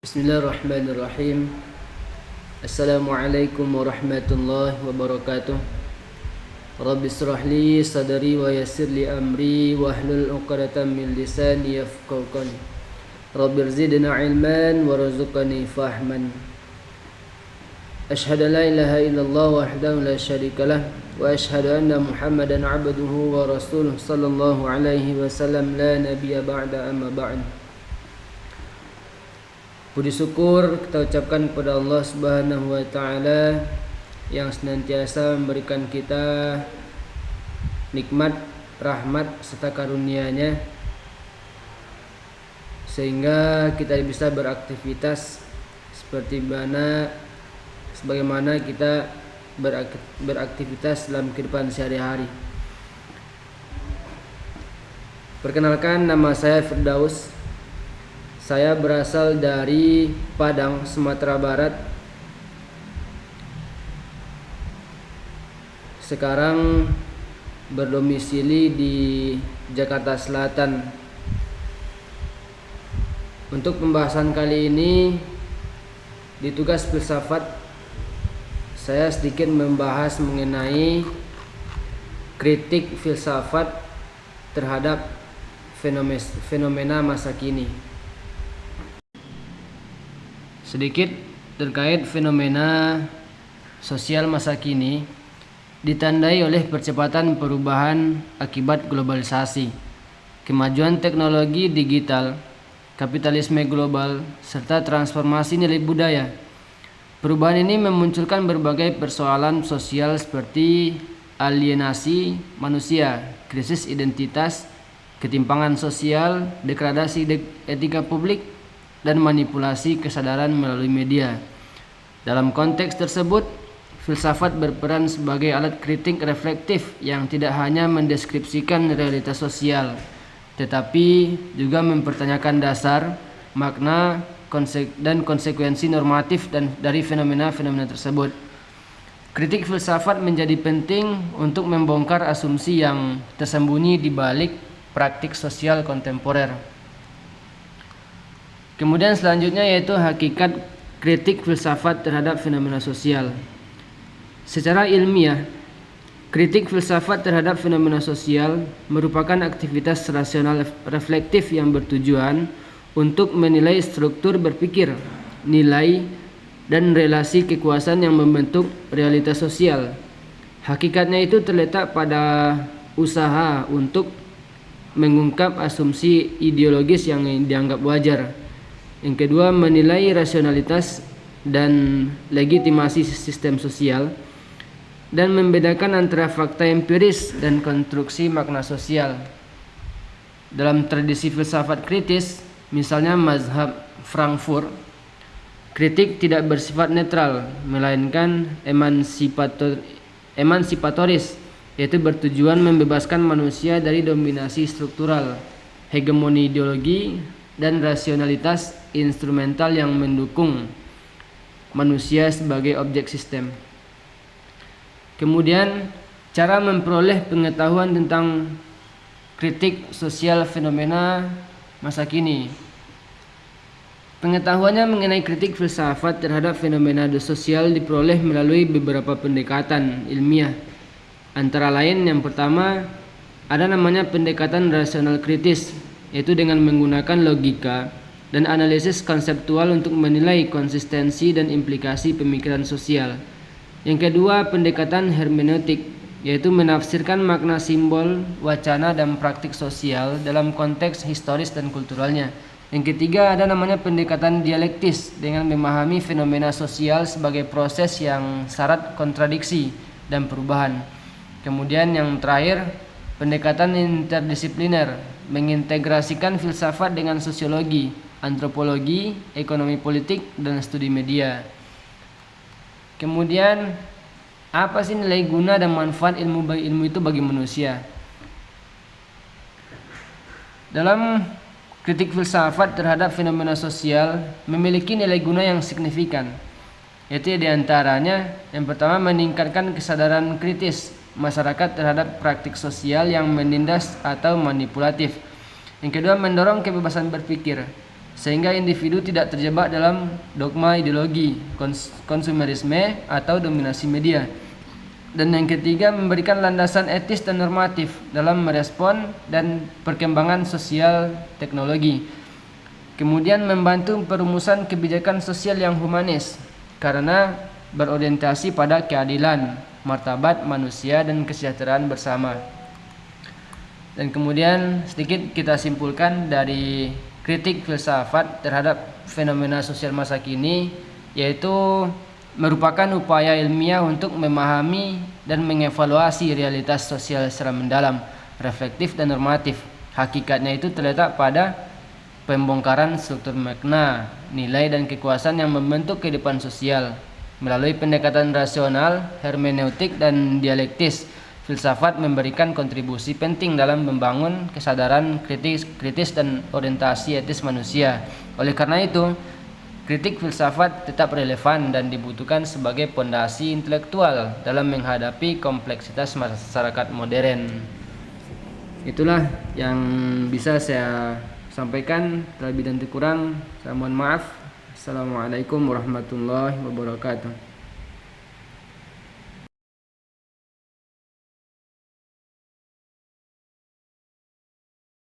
Bismillahirrahmanirrahim. Assalamualaikum warahmatullahi wabarakatuh. Rabbi israh li sadri wa yassir li amri wahlul 'uqdatam min lisani yafqahu qawli. Rabbi zidna ilman warzuqni fahman. Asyhadu an la ilaha illallah wahdahu la syarika lah wa asyhadu anna Muhammadan 'abduhu wa rasuluh sallallahu alaihi wasallam la nabiyya ba'da amma ba'd. Puji syukur kita ucapkan kepada Allah Subhanahu wa taala yang senantiasa memberikan kita nikmat, rahmat serta karunia-Nya sehingga kita bisa beraktivitas sebagaimana kita beraktivitas dalam kehidupan sehari-hari. Perkenalkan, nama saya Firdaus. Saya berasal dari Padang, Sumatera Barat. Sekarang berdomisili di Jakarta Selatan. Untuk pembahasan kali ini di tugas filsafat, saya sedikit membahas mengenai kritik filsafat terhadap fenomena masa kini. Sedikit terkait fenomena sosial masa kini ditandai oleh percepatan perubahan akibat globalisasi, kemajuan teknologi digital, kapitalisme global, serta transformasi nilai budaya. Perubahan ini memunculkan berbagai persoalan sosial seperti alienasi manusia, krisis identitas, ketimpangan sosial, degradasi etika publik, dan manipulasi kesadaran melalui media. Dalam konteks tersebut, filsafat berperan sebagai alat kritik reflektif yang tidak hanya mendeskripsikan realitas sosial, tetapi juga mempertanyakan dasar, makna, dan konsekuensi normatif dari fenomena-fenomena tersebut. Kritik filsafat menjadi penting untuk membongkar asumsi yang tersembunyi di balik praktik sosial kontemporer. Kemudian selanjutnya yaitu hakikat kritik filsafat terhadap fenomena sosial. Secara ilmiah, kritik filsafat terhadap fenomena sosial merupakan aktivitas rasional reflektif yang bertujuan untuk menilai struktur berpikir, nilai, dan relasi kekuasaan yang membentuk realitas sosial. Hakikatnya itu terletak pada usaha untuk mengungkap asumsi ideologis yang dianggap wajar. Yang kedua, menilai rasionalitas dan legitimasi sistem sosial, dan membedakan antara fakta empiris dan konstruksi makna sosial. Dalam tradisi filsafat kritis, misalnya mazhab Frankfurt, kritik tidak bersifat netral, melainkan emansipatoris, yaitu bertujuan membebaskan manusia dari dominasi struktural, hegemoni ideologi, dan rasionalitas instrumental yang mendukung manusia sebagai objek sistem. Kemudian, cara memperoleh pengetahuan tentang kritik sosial fenomena masa kini. Pengetahuannya mengenai kritik filsafat terhadap fenomena sosial diperoleh melalui beberapa pendekatan ilmiah. Antara lain, yang pertama ada namanya pendekatan rasional kritis, yaitu dengan menggunakan logika dan analisis konseptual untuk menilai konsistensi dan implikasi pemikiran sosial. Yang kedua, pendekatan hermeneutik, yaitu menafsirkan makna simbol, wacana, dan praktik sosial dalam konteks historis dan kulturalnya. Yang ketiga, ada namanya pendekatan dialektis dengan memahami fenomena sosial sebagai proses yang syarat kontradiksi dan perubahan. Kemudian yang terakhir, pendekatan interdisipliner, mengintegrasikan filsafat dengan sosiologi, antropologi, ekonomi politik, dan studi media. Kemudian, apa sih nilai guna dan manfaat ilmu itu bagi manusia? Dalam kritik filsafat terhadap fenomena sosial memiliki nilai guna yang signifikan, yaitu diantaranya yang pertama meningkatkan kesadaran kritis masyarakat terhadap praktik sosial yang menindas atau manipulatif. Yang kedua, mendorong kebebasan berpikir. sehingga individu tidak terjebak dalam dogma ideologi, konsumerisme atau dominasi media. Dan yang ketiga, memberikan landasan etis dan normatif dalam merespon dan perkembangan sosial teknologi. Kemudian membantu perumusan kebijakan sosial yang humanis karena berorientasi pada keadilan, martabat manusia dan kesejahteraan bersama. Dan kemudian sedikit kita simpulkan dari kritik filsafat terhadap fenomena sosial masa kini, yaitu merupakan upaya ilmiah untuk memahami dan mengevaluasi realitas sosial secara mendalam, reflektif dan normatif. Hakikatnya itu terletak pada pembongkaran struktur makna, nilai dan kekuasaan yang membentuk kehidupan sosial. Melalui pendekatan rasional, hermeneutik dan dialektis, filsafat memberikan kontribusi penting dalam membangun kesadaran kritis dan orientasi etis manusia. Oleh karena itu, kritik filsafat tetap relevan dan dibutuhkan sebagai pondasi intelektual dalam menghadapi kompleksitas masyarakat modern. Itulah yang bisa saya sampaikan. Terlebih dan kurang, saya mohon maaf. Assalamualaikum warahmatullahi wabarakatuh.